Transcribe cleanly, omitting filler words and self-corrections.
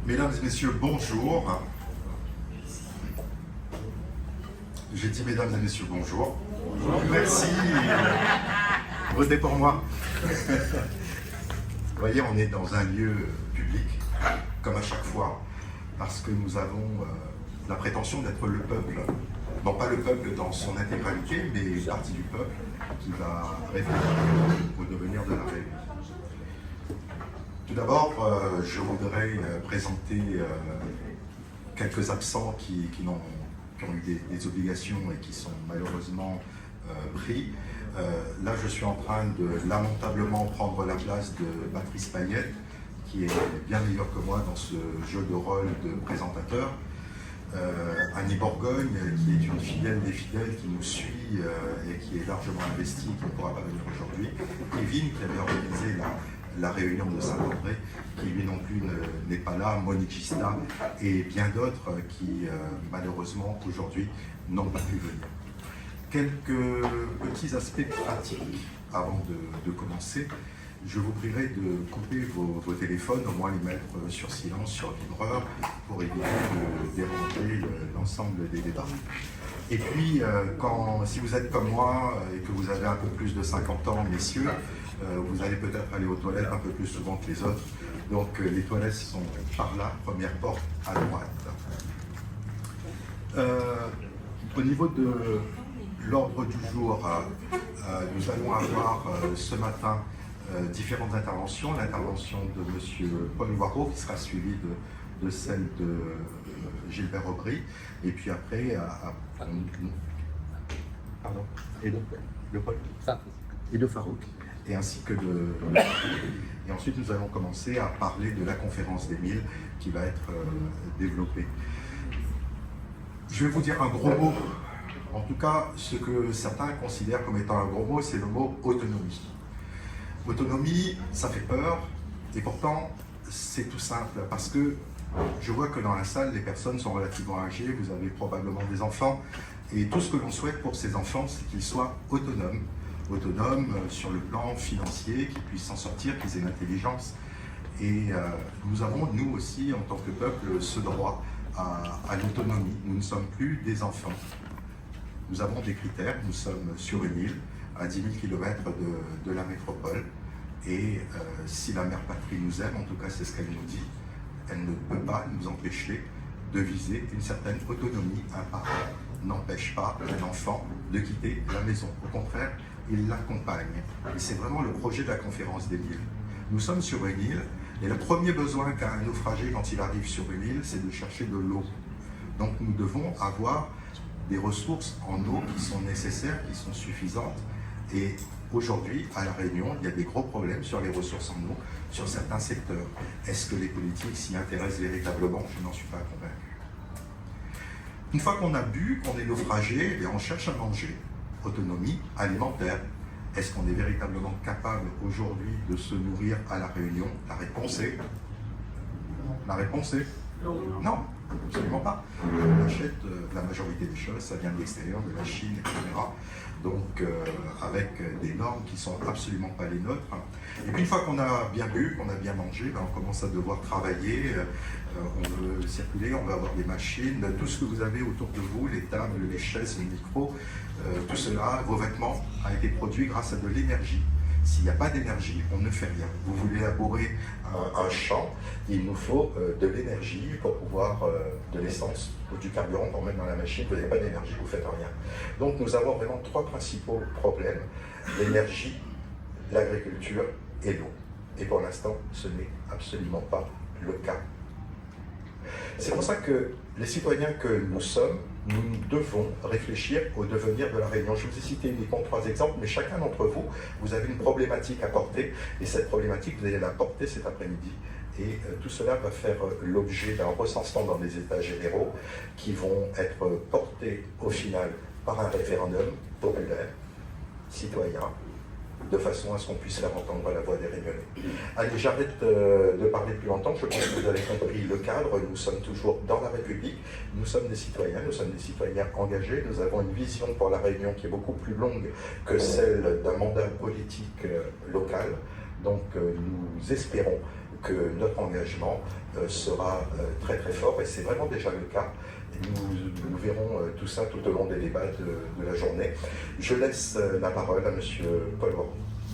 Mesdames et messieurs, bonjour. J'ai dit mesdames et messieurs, bonjour. Bonjour. Merci. Votez pour moi. Vous voyez, on est dans un lieu public, comme à chaque fois, parce que nous avons la prétention d'être le peuple. Non pas le peuple dans son intégralité, mais une partie du peuple qui va réfléchir au devenir de la Réunion. Tout d'abord, je voudrais présenter quelques absents qui ont eu des obligations et qui sont malheureusement pris. Là, je suis en train de lamentablement prendre la place de Patrice Payette, qui est bien meilleur que moi dans ce jeu de rôle de présentateur. Annie Bourgogne, qui est une fidèle des fidèles, qui nous suit et qui est largement investie, qui ne pourra pas venir aujourd'hui. Kevin, qui avait organisé la réunion de Saint-André, qui lui non plus n'est pas là, Monique Gista et bien d'autres qui malheureusement aujourd'hui n'ont pas pu venir. Quelques petits aspects pratiques avant de commencer. Je vous prierai de couper vos téléphones, au moins les mettre sur silence, sur vibreur, pour éviter de déranger l'ensemble des débats. Et puis, si vous êtes comme moi et que vous avez un peu plus de 50 ans, messieurs, vous allez peut-être aller aux toilettes un peu plus souvent que les autres. Donc, les toilettes sont par là, première porte à droite. Au niveau de l'ordre du jour, nous allons avoir ce matin différentes interventions. L'intervention de M. Paul Waro, qui sera suivie de celle de Gilbert Aubry. Et puis après, pardon, et de Paul et de Farouk. Et ainsi que de... Et ensuite, nous allons commencer à parler de la conférence des 1000 qui va être développée. Je vais vous dire un gros mot. En tout cas, ce que certains considèrent comme étant un gros mot, c'est le mot autonomie. Autonomie, ça fait peur, et pourtant, c'est tout simple, parce que je vois que dans la salle, les personnes sont relativement âgées, vous avez probablement des enfants, et tout ce que l'on souhaite pour ces enfants, c'est qu'ils soient autonomes. Autonomes sur le plan financier, qu'ils puissent s'en sortir, qu'ils aient l'intelligence. Et nous avons, nous aussi, en tant que peuple, ce droit à l'autonomie. Nous ne sommes plus des enfants. Nous avons des critères, nous sommes sur une île, à 10 000 km de la métropole. Et si la mère patrie nous aime, en tout cas c'est ce qu'elle nous dit, elle ne peut pas nous empêcher de viser une certaine autonomie. Un parent n'empêche pas un enfant de quitter la maison. Au contraire, il l'accompagne. Et c'est vraiment le projet de la conférence des 1000. Nous sommes sur une île, et le premier besoin qu'a un naufragé quand il arrive sur une île, c'est de chercher de l'eau. Donc nous devons avoir des ressources en eau qui sont nécessaires, qui sont suffisantes. Et aujourd'hui, à La Réunion, il y a des gros problèmes sur les ressources en eau, sur certains secteurs. Est-ce que les politiques s'y intéressent véritablement? Je n'en suis pas convaincu. Une fois qu'on a bu, qu'on est naufragé, eh bien, on cherche à manger. Autonomie alimentaire. Est-ce qu'on est véritablement capable aujourd'hui de se nourrir à La Réunion? La réponse est... La réponse est... Non, absolument pas. On achète la majorité des choses, ça vient de l'extérieur, de la Chine, etc. Donc avec des normes qui ne sont absolument pas les nôtres. Et puis une fois qu'on a bien bu, qu'on a bien mangé, ben, on commence à devoir travailler, on veut circuler, on veut avoir des machines, tout ce que vous avez autour de vous, les tables, les chaises, les micros, tout cela, vos vêtements, a été produit grâce à de l'énergie. S'il n'y a pas d'énergie, on ne fait rien. Vous voulez labourer un champ, il nous faut de l'énergie pour pouvoir, de l'essence ou du carburant pour mettre dans la machine. Vous n'avez pas d'énergie, vous ne faites rien. Donc nous avons vraiment trois principaux problèmes: l'énergie, l'agriculture et l'eau. Et pour l'instant, ce n'est absolument pas le cas. C'est pour ça que les citoyens que nous sommes, nous devons réfléchir au devenir de La Réunion. Je vous ai cité uniquement 3 exemples, mais chacun d'entre vous, vous avez une problématique à porter, et cette problématique, vous allez la porter cet après-midi. Et tout cela va faire l'objet d'un recensement dans les états généraux qui vont être portés au final par un référendum populaire, citoyen, de façon à ce qu'on puisse faire entendre la voix des Réunionnais. Allez, j'arrête de parler plus longtemps, je pense que vous avez compris le cadre, nous sommes toujours dans la République, nous sommes des citoyens engagés, nous avons une vision pour la Réunion qui est beaucoup plus longue que celle d'un mandat politique local, donc nous espérons que notre engagement sera très très fort, et c'est vraiment déjà le cas. Nous verrons tout ça tout au long des débats de la journée. Je laisse la parole à Monsieur Paul Warou.